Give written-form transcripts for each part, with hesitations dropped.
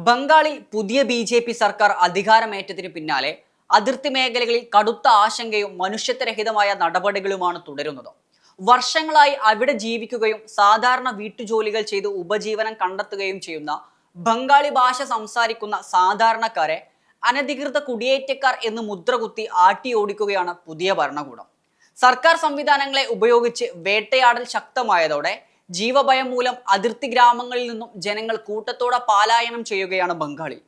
ബംഗാളിൽ പുതിയ ബി.ജെ.പി. സർക്കാർ അധികാരമേറ്റതിനു പിന്നാലെ അതിർത്തി മേഖലകളിൽ കടുത്ത ആശങ്കയും മനുഷ്യത്വരഹിതമായ നടപടികളുമാണ് തുടരുന്നത്. വർഷങ്ങളായി അവിടെ ജീവിക്കുകയും സാധാരണ വീട്ടുജോലികൾ ചെയ്ത് ഉപജീവനം കണ്ടെത്തുകയും ചെയ്യുന്ന ബംഗാളി ഭാഷ സംസാരിക്കുന്ന സാധാരണക്കാരെ അനധികൃത കുടിയേറ്റക്കാർ എന്ന് മുദ്രകുത്തി ആട്ടിയോടിക്കുകയാണ് പുതിയ ഭരണകൂടം. സർക്കാർ സംവിധാനങ്ങളെ ഉപയോഗിച്ച് വേട്ടയാടൽ ശക്തമായതോടെ ജീവഭയം മൂലം അതിർത്തി ഗ്രാമങ്ങളിൽ നിന്നും ജനങ്ങൾ കൂട്ടത്തോടെ പലായനം ചെയ്യുകയാണ് ബംഗാളിൽ.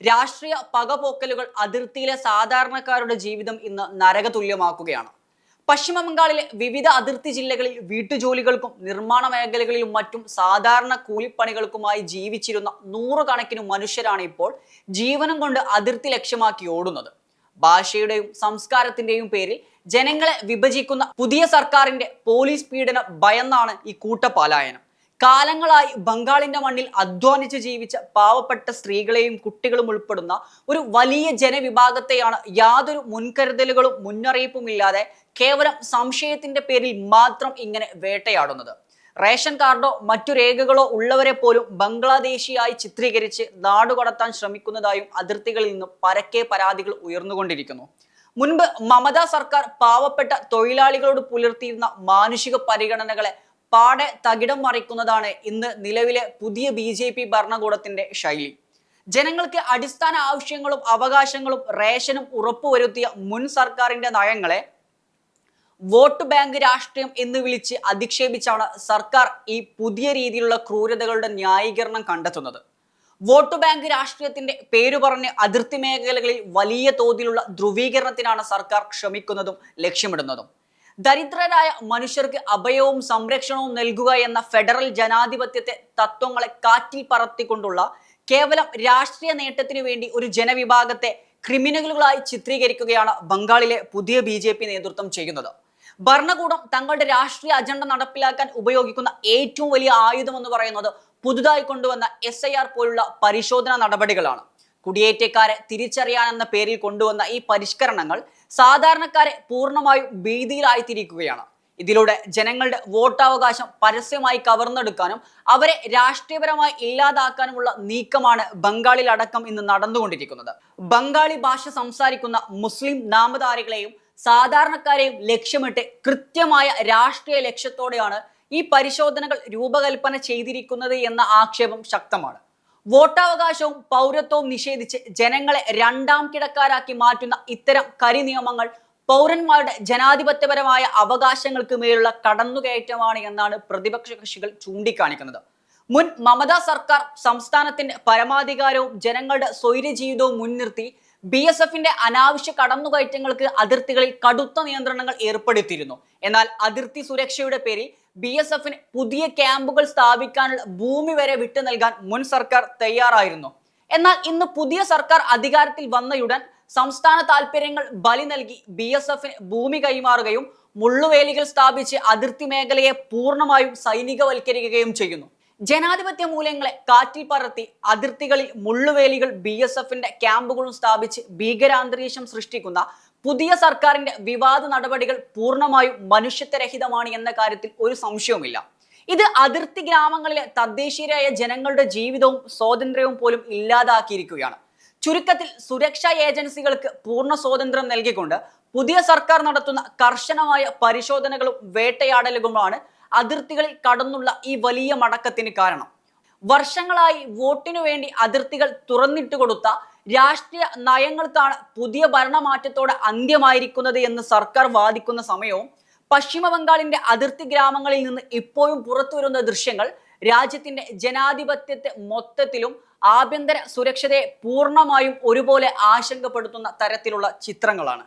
രാഷ്ട്രീയ പകപോക്കലുകൾ അതിർത്തിയിലെ സാധാരണക്കാരുടെ ജീവിതം ഇന്ന് നരകതുല്യമാക്കുകയാണ്. പശ്ചിമ ബംഗാളിലെ വിവിധ അതിർത്തി ജില്ലകളിൽ വീട്ടുജോലികൾക്കും നിർമ്മാണ മേഖലകളിലും മറ്റും സാധാരണ കൂലിപ്പണികൾക്കുമായി ജീവിച്ചിരുന്ന നൂറുകണക്കിന് മനുഷ്യരാണ് ഇപ്പോൾ ജീവനം കൊണ്ട് അതിർത്തി ലക്ഷ്യമാക്കി ഓടുന്നത്. ഭാഷയുടെയും സംസ്കാരത്തിന്റെയും പേരിൽ ജനങ്ങളെ വിഭജിക്കുന്ന പുതിയ സർക്കാരിന്റെ പോലീസ് പീഡനം ഭയന്നാണ് ഈ കൂട്ടപലായനം. കാലങ്ങളായി ബംഗാളിന്റെ മണ്ണിൽ അധ്വാനിച്ച് ജീവിച്ച പാവപ്പെട്ട സ്ത്രീകളെയും കുട്ടികളും ഉൾപ്പെടുന്ന ഒരു വലിയ ജനവിഭാഗത്തെയാണ് യാതൊരു മുൻകരുതലുകളും മുന്നറിയിപ്പും ഇല്ലാതെ കേവലം സംശയത്തിന്റെ പേരിൽ മാത്രം ഇങ്ങനെ വേട്ടയാടുന്നത്. റേഷൻ കാർഡോ മറ്റു രേഖകളോ ഉള്ളവരെ പോലും ബംഗ്ലാദേശിയായി ചിത്രീകരിച്ച് നാടുകടത്താൻ ശ്രമിക്കുന്നതായും അതിർത്തികളിൽ നിന്നും പരക്കെ പരാതികൾ ഉയർന്നുകൊണ്ടിരിക്കുന്നു. മുൻപ് മമതാ സർക്കാർ പാവപ്പെട്ട തൊഴിലാളികളോട് പുലർത്തിയിരുന്ന മാനുഷിക പരിഗണനകളെ പാടെ തകിടം മറിക്കുന്നതാണ് ഇന്ന് നിലവിലെ പുതിയ ബി.ജെ.പി. ഭരണകൂടത്തിന്റെ ശൈലി. ജനങ്ങൾക്ക് അടിസ്ഥാന ആവശ്യങ്ങളും അവകാശങ്ങളും റേഷനും ഉറപ്പുവരുത്തിയ മുൻ സർക്കാരിന്റെ നയങ്ങളെ വോട്ട് ബാങ്ക് രാഷ്ട്രീയം എന്ന് വിളിച്ച് അധിക്ഷേപിച്ചാണ് സർക്കാർ ഈ പുതിയ രീതിയിലുള്ള ക്രൂരതകളുടെ ന്യായീകരണം കണ്ടെത്തുന്നത്. വോട്ട് ബാങ്ക് രാഷ്ട്രീയത്തിന്റെ പേരു പറഞ്ഞ് അതിർത്തി മേഖലകളിൽ വലിയ തോതിലുള്ള ധ്രുവീകരണത്തിനാണ് സർക്കാർ ശ്രമിക്കുന്നതും ലക്ഷ്യമിടുന്നതും. ദരിദ്രരായ മനുഷ്യർക്ക് അഭയവും സംരക്ഷണവും നൽകുക എന്ന ഫെഡറൽ ജനാധിപത്യത്തെ തത്വങ്ങളെ കാറ്റിൽ പറത്തിക്കൊണ്ടുള്ള കേവലം രാഷ്ട്രീയ നേട്ടത്തിനു വേണ്ടി ഒരു ജനവിഭാഗത്തെ ക്രിമിനലുകളായി ചിത്രീകരിക്കുകയാണ് ബംഗാളിലെ പുതിയ ബി.ജെ.പി. നേതൃത്വം ചെയ്യുന്നത്. ഭരണകൂടം തങ്ങളുടെ രാഷ്ട്രീയ അജണ്ട നടപ്പിലാക്കാൻ ഉപയോഗിക്കുന്ന ഏറ്റവും വലിയ ആയുധം എന്ന് പറയുന്നത് പുതുതായി കൊണ്ടുവന്ന SIR പോലുള്ള പരിശോധന നടപടികളാണ്. കുടിയേറ്റക്കാരെ തിരിച്ചറിയാനെന്ന പേരിൽ കൊണ്ടുവന്ന ഈ പരിഷ്കരണങ്ങൾ സാധാരണക്കാരെ പൂർണ്ണമായും ഭീതിയിലായിത്തിരിക്കുകയാണ്. ഇതിലൂടെ ജനങ്ങളുടെ വോട്ടവകാശം പരസ്യമായി കവർന്നെടുക്കാനും അവരെ രാഷ്ട്രീയപരമായി ഇല്ലാതാക്കാനുമുള്ള നീക്കമാണ് ബംഗാളിൽ അടക്കം ഇന്ന് നടന്നുകൊണ്ടിരിക്കുന്നത്. ബംഗാളി ഭാഷ സംസാരിക്കുന്ന മുസ്ലിം നാമധാരികളെയും സാധാരണക്കാരെയും ലക്ഷ്യമിട്ട് കൃത്യമായ രാഷ്ട്രീയ ലക്ഷ്യത്തോടെയാണ് ഈ പരിശോധനകൾ രൂപകൽപ്പന ചെയ്തിരിക്കുന്നത് എന്ന ആക്ഷേപം ശക്തമാണ്. വോട്ടവകാശവും പൗരത്വവും നിഷേധിച്ച് ജനങ്ങളെ രണ്ടാം കിടക്കാരാക്കി മാറ്റുന്ന ഇത്തരം കരിനിയമങ്ങൾ പൗരന്മാരുടെ ജനാധിപത്യപരമായ അവകാശങ്ങൾക്ക് മേലുള്ള കടന്നുകയറ്റമാണ് എന്നാണ് പ്രതിപക്ഷ കക്ഷികൾ ചൂണ്ടിക്കാണിക്കുന്നത്. മുൻ മമതാ സർക്കാർ സംസ്ഥാനത്തിന്റെ പരമാധികാരവും ജനങ്ങളുടെ സ്വൈര്യജീവിതവും മുൻനിർത്തി BSFന്റെ അനാവശ്യ കടന്നുകയറ്റങ്ങൾക്ക് അതിർത്തികളിൽ കടുത്ത നിയന്ത്രണങ്ങൾ ഏർപ്പെടുത്തിയിരുന്നു. എന്നാൽ അതിർത്തി സുരക്ഷയുടെ പേരിൽ BSFന് പുതിയ ക്യാമ്പുകൾ സ്ഥാപിക്കാനുള്ള ഭൂമി വരെ വിട്ടു നൽകാൻ മുൻ സർക്കാർ തയ്യാറായിരുന്നു. എന്നാൽ ഇന്ന് പുതിയ സർക്കാർ അധികാരത്തിൽ വന്നയുടൻ സംസ്ഥാന താൽപര്യങ്ങൾ ബലി നൽകി BSFന് ഭൂമി കൈമാറുകയും മുള്ളുവേലികൾ സ്ഥാപിച്ച് അതിർത്തി മേഖലയെ പൂർണ്ണമായും സൈനികവൽക്കരിക്കുകയും ചെയ്യുന്നു. ജനാധിപത്യ മൂല്യങ്ങളെ കാറ്റിൽ പറത്തി അതിർത്തികളിൽ മുള്ളുവേലികൾ BSFന്റെ ക്യാമ്പുകളും സ്ഥാപിച്ച് ഭീകരാന്തരീക്ഷം സൃഷ്ടിക്കുന്ന പുതിയ സർക്കാരിന്റെ വിവാദ നടപടികൾ പൂർണ്ണമായും മനുഷ്യത്വരഹിതമാണ് എന്ന കാര്യത്തിൽ ഒരു സംശയവുമില്ല. ഇത് അതിർത്തി ഗ്രാമങ്ങളിലെ തദ്ദേശീയരായ ജനങ്ങളുടെ ജീവിതവും സ്വാതന്ത്ര്യവും പോലും ഇല്ലാതാക്കിയിരിക്കുകയാണ്. ചുരുക്കത്തിൽ സുരക്ഷാ ഏജൻസികൾക്ക് പൂർണ്ണ സ്വാതന്ത്ര്യം നൽകിക്കൊണ്ട് പുതിയ സർക്കാർ നടത്തുന്ന കർശനമായ പരിശോധനകളും വേട്ടയാടലുകളുമാണ് അതിർത്തികളിൽ കടന്നുള്ള ഈ വലിയ മടക്കത്തിന് കാരണം. വർഷങ്ങളായി വോട്ടിനു വേണ്ടി അതിർത്തികൾ തുറന്നിട്ട് കൊടുത്ത രാഷ്ട്രീയ നയങ്ങൾക്കാണ് പുതിയ ഭരണമാറ്റത്തോടെ അന്ത്യമായിരിക്കുന്നത് എന്ന് സർക്കാർ വാദിക്കുന്ന സമയവും പശ്ചിമ ബംഗാളിന്റെ അതിർത്തി ഗ്രാമങ്ങളിൽ നിന്ന് ഇപ്പോഴും പുറത്തുവരുന്ന ദൃശ്യങ്ങൾ രാജ്യത്തിന്റെ ജനാധിപത്യത്തെ മൊത്തത്തിലും ആഭ്യന്തര സുരക്ഷതയെ പൂർണ്ണമായും ഒരുപോലെ ആശങ്കപ്പെടുത്തുന്ന തരത്തിലുള്ള ചിത്രങ്ങളാണ്.